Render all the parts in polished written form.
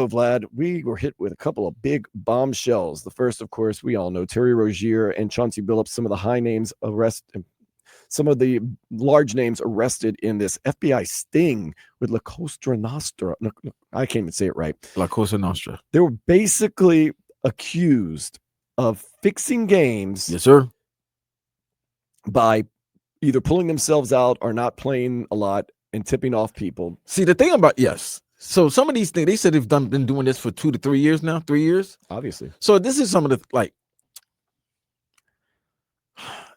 So, Vlad, we were hit with a couple of big bombshells. The first, of course, we all know Terry Rozier and Chauncey Billups, some of the high names some of the large names arrested in this FBI sting with La Cosa Nostra. No, I can't even say it right. La Cosa Nostra. They were basically accused of fixing games. Yes, sir. By either pulling themselves out or not playing a lot and tipping off people. See, the thing about, yes. So some of these things, they said they've been doing this for 2 to 3 years now, 3 years. Obviously. So this is some of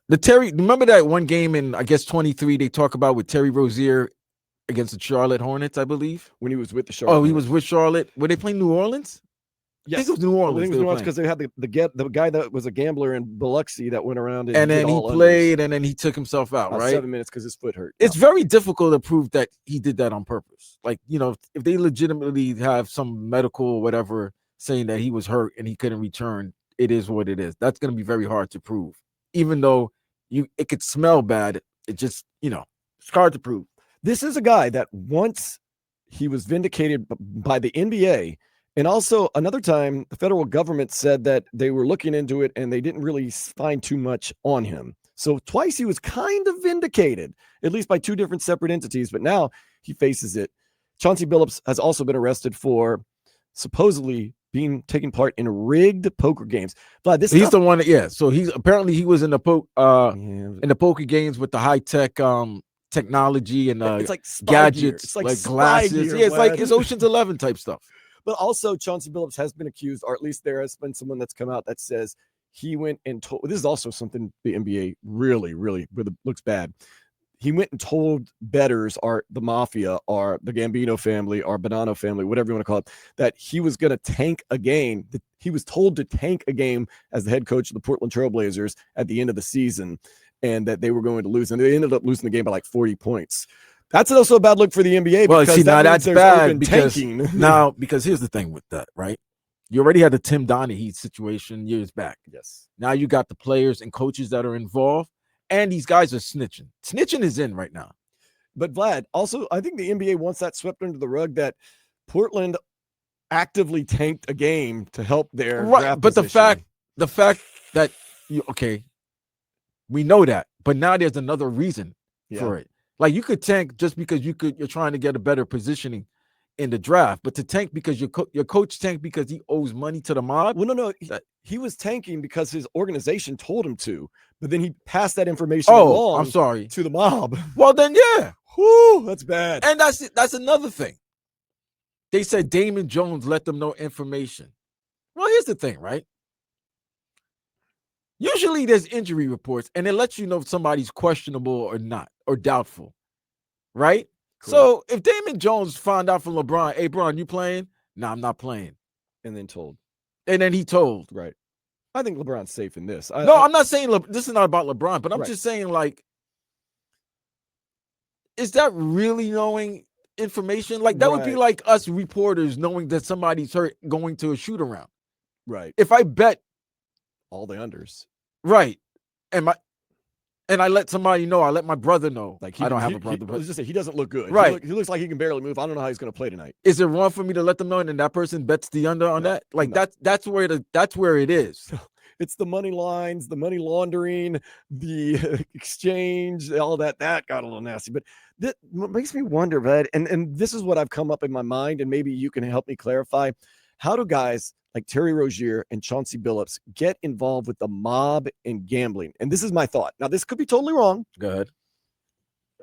the Terry, remember that one game in, I guess, 23, they talk about with Terry Rozier against the Charlotte Hornets, I believe? When he was with the Charlotte Hornets. He was with Charlotte. Were they playing New Orleans? Yes. I think it was New Orleans. Because they had the guy that was a gambler in Biloxi that went around and then he played and then he took himself out, right? 7 minutes because his foot hurt. It's very difficult to prove that he did that on purpose. Like, if they legitimately have some medical or whatever saying that he was hurt and he couldn't return, it is what it is. That's going to be very hard to prove. Even though it could smell bad, it just, it's hard to prove. This is a guy that once he was vindicated by the NBA. And also another time, the federal government said that they were looking into it and they didn't really find too much on him. So twice he was kind of vindicated, at least by 2 different separate entities. But now he faces it. Chauncey Billups has also been arrested for supposedly taking part in rigged poker games. But he's the one that, So he was in the poker games with the high tech technology and it's like gadgets, it's like glasses. Gear, it's like it's Ocean's 11 type stuff. But also Chauncey Billups has been accused, or at least there has been someone that's come out that says he went and told, this is also something the NBA really, really looks bad. He went and told bettors, or the mafia, or the Gambino family, or Bonanno family, whatever you want to call it, that he was going to tank a game. He was told to tank a game as the head coach of the Portland Trailblazers at the end of the season, and that they were going to lose. And they ended up losing the game by like 40 points. That's also a bad look for the NBA. Well, see, now that's bad because tanking. because here's the thing with that, right? You already had the Tim Donaghy situation years back. Yes. Now you got the players and coaches that are involved, and these guys are snitching. Snitching is in right now. But Vlad, also, I think the NBA wants that swept under the rug that Portland actively tanked a game to help their draft But position. the fact that we know that, but now there's another reason for it. Like, you could tank just because you're trying to get a better positioning in the draft, but to tank because your coach tanked because he owes money to the mob. Well, no, he was tanking because his organization told him to, but then he passed that information along. I'm sorry, to the mob. Well, then whoo, that's bad. And that's another thing. They said Damon Jones let them know information. Well, here's the thing, right? Usually there's injury reports, and it lets you know if somebody's questionable or not, or doubtful, right? Correct. So if Damon Jones found out from LeBron, hey, Bron, you playing? No, I'm not playing. And then told. And then he told. Right. I think LeBron's safe in this. I'm not saying this is not about LeBron, but I'm just saying, like, is that really knowing information? Like, that would be like us reporters knowing that somebody's hurt going to a shoot around. Right. If I bet all the unders. Right. And I let somebody know, I let my brother know. Like, I don't have a brother. Let's just say he doesn't look good. Right. He looks like he can barely move. I don't know how he's going to play tonight. Is it wrong for me to let them know and then that person bets the under on that? Like, that's where it is. It's the money lines, the money laundering, the exchange, all that. That got a little nasty. But this makes me wonder, Ed, and this is what I've come up in my mind, and maybe you can help me clarify. How do guys like Terry Rozier and Chauncey Billups get involved with the mob and gambling? And this is my thought. Now, this could be totally wrong. Go ahead.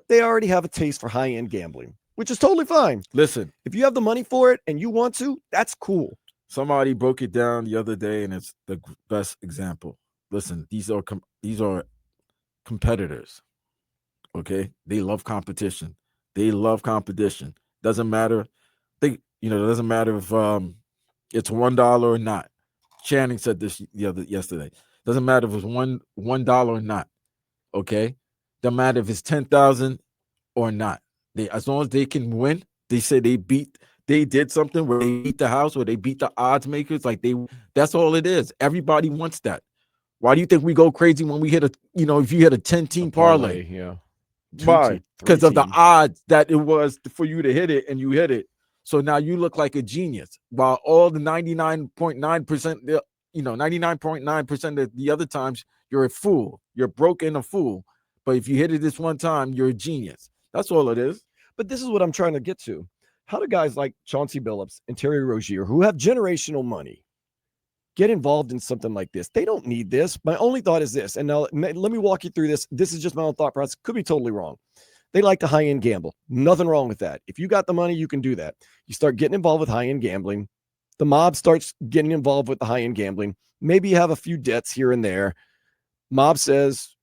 They already have a taste for high-end gambling, which is totally fine. Listen, if you have the money for it and you want to, that's cool. Somebody broke it down the other day, and it's the best example. Listen, these are competitors. Okay, they love competition. Doesn't matter. It doesn't matter if it's $1 or not. Channing said this yesterday. Doesn't matter if it's $1 or not. Okay, doesn't matter if it's 10,000 or not. As long as they can win, they say they did something where they beat the house or they beat the odds makers. That's all it is. Everybody wants that. Why do you think we go crazy when we hit if you hit a 10-team parlay? Yeah. Why? Because of the odds that it was for you to hit it, and you hit it. So now you look like a genius, while all the 99.9%, 99.9% of the other times you're a fool. You're broke and a fool. But if you hit it this one time, you're a genius. That's all it is. But this is what I'm trying to get to. How do guys like Chauncey Billups and Terry Rozier, who have generational money, get involved in something like this? They don't need this. My only thought is this, and now let me walk you through this. This is just my own thought process. Could be totally wrong. They like to high-end gamble. Nothing wrong with that. If you got the money, you can do that. You start getting involved with high-end gambling. The mob starts getting involved with the high-end gambling. Maybe you have a few debts here and there. Mob says,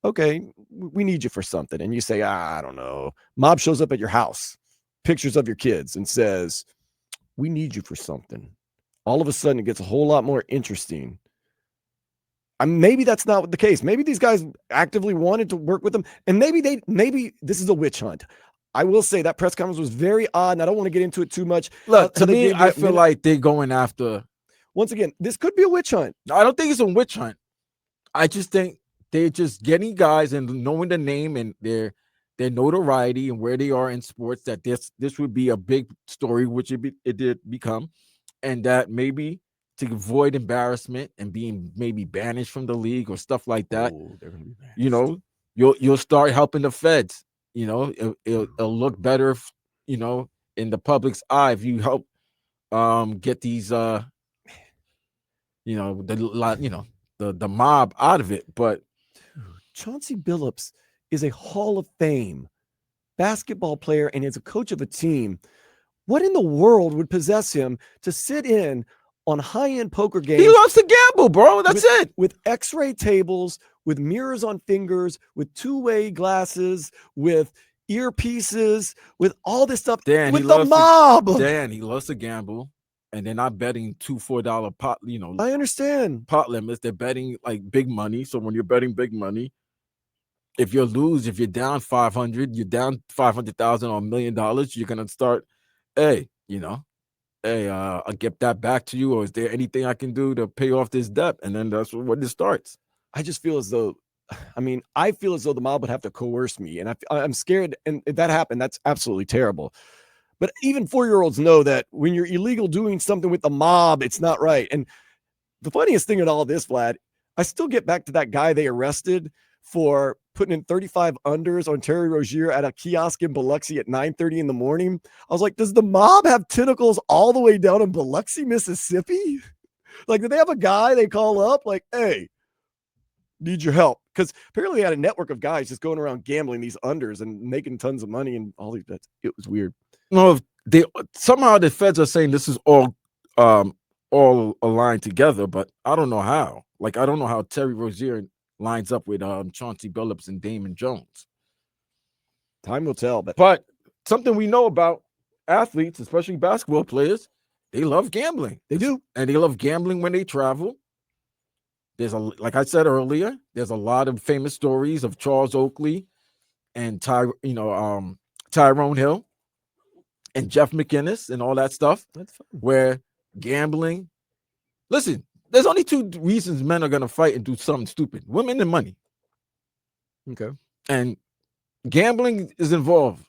okay, we need you for something. And you say, I don't know. Mob shows up at your house, pictures of your kids, and says, we need you for something. All of a sudden, it gets a whole lot more interesting. Maybe that's not the case. Maybe these guys actively wanted to work with them. And maybe this is a witch hunt. I will say that press conference was very odd, and I don't want to get into it too much. Look, to me, I feel like they're going after. Once again, this could be a witch hunt. I don't think it's a witch hunt. I just think they're just getting guys and knowing the name and their notoriety and where they are in sports, that this would be a big story, which it did become, and that maybe to avoid embarrassment and being maybe banished from the league or stuff like that, they're gonna be banished. You'll start helping the feds. It'll look better, in the public's eye if you help get these the mob out of it. But Chauncey Billups is a Hall of Fame basketball player and is a coach of a team. What in the world would possess him to sit in on high-end poker games? He loves to gamble, bro. That's it. With X-ray tables, with mirrors on fingers, with two-way glasses, with earpieces, with all this stuff. Dan, with the mob. He loves to gamble, and they're not betting $2-4 pot. I understand pot limits. They're betting like big money. So when you're betting big money, if you're down 500, you're down 500,000 or $1 million, you're gonna start, I'll get that back to you, or is there anything I can do to pay off this debt? And then that's when it starts. I just feel as though, the mob would have to coerce me, and I'm scared. And if that happened, that's absolutely terrible. But even 4-year-olds know that when you're illegal doing something with the mob, it's not right. And the funniest thing in all this, Vlad, I still get back to that guy they arrested for putting in 35 unders on Terry Rozier at a kiosk in Biloxi at 9:30 in the morning. I was like, does the mob have tentacles all the way down in Biloxi, Mississippi? Like, do they have a guy they call up like, hey, need your help? Because apparently they had a network of guys just going around gambling these unders and making tons of money and all these. It was weird. No, somehow the feds are saying this is all aligned together, but I don't know how. Like, I don't know how Terry Rozier lines up with Chauncey Billups and Damon Jones. Time will tell. But something we know about athletes, especially basketball players, they love gambling. They do. And they love gambling when they travel. Like I said earlier, there's a lot of famous stories of Charles Oakley and Tyrone Hill and Jeff McInnes and all that stuff. That's fun. Where gambling. Listen, there's only two reasons men are going to fight and do something stupid: women and money. Okay. And gambling is involved.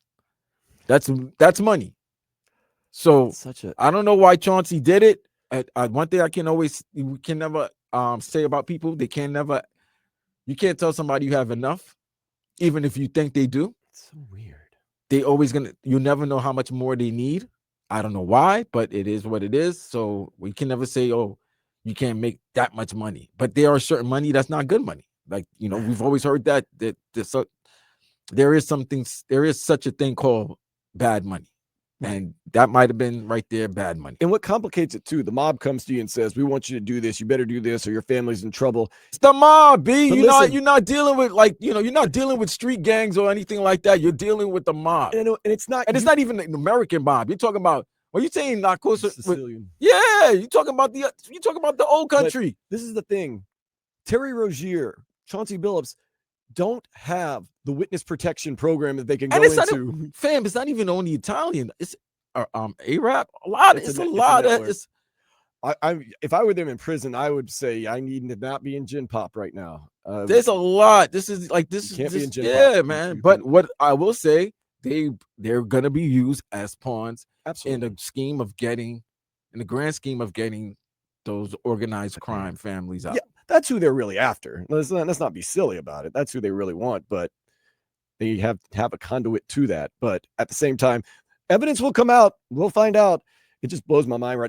That's money. So I don't know why Chauncey did it. One thing we can never say about people, you can't tell somebody you have enough, even if you think they do. It's so weird. You never know how much more they need. I don't know why, but it is what it is. So we can never say, oh, you can't make that much money. But there are certain money that's not good money. Like, we've always heard that there is such a thing called bad money. And that might have been right there, bad money. And what complicates it too, the mob comes to you and says, we want you to do this. You better do this or your family's in trouble. It's the mob, B. You're not dealing with you're not dealing with street gangs or anything like that. You're dealing with the mob. And it's not even an American mob. You're talking about, what are you saying, narcos? Sicilian. Yeah, you're talking about the old country. But this is the thing. Terry Rozier, Chauncey Billups don't have the witness protection program that they can go into. It's not even only Italian. It's Arab. A lot. It's a lot. If I were them in prison, I would say I need to not be in Gin Pop right now. There's a lot. This is can't be in Gin Pop. Yeah, man. But what I will say, they're going to be used as pawns Absolutely. in the grand scheme of getting those organized crime families out. Yeah, that's who they're really after. Let's not be silly about it. That's who they really want, but they have to have a conduit to that. But at the same time, evidence will come out. We'll find out. It just blows my mind right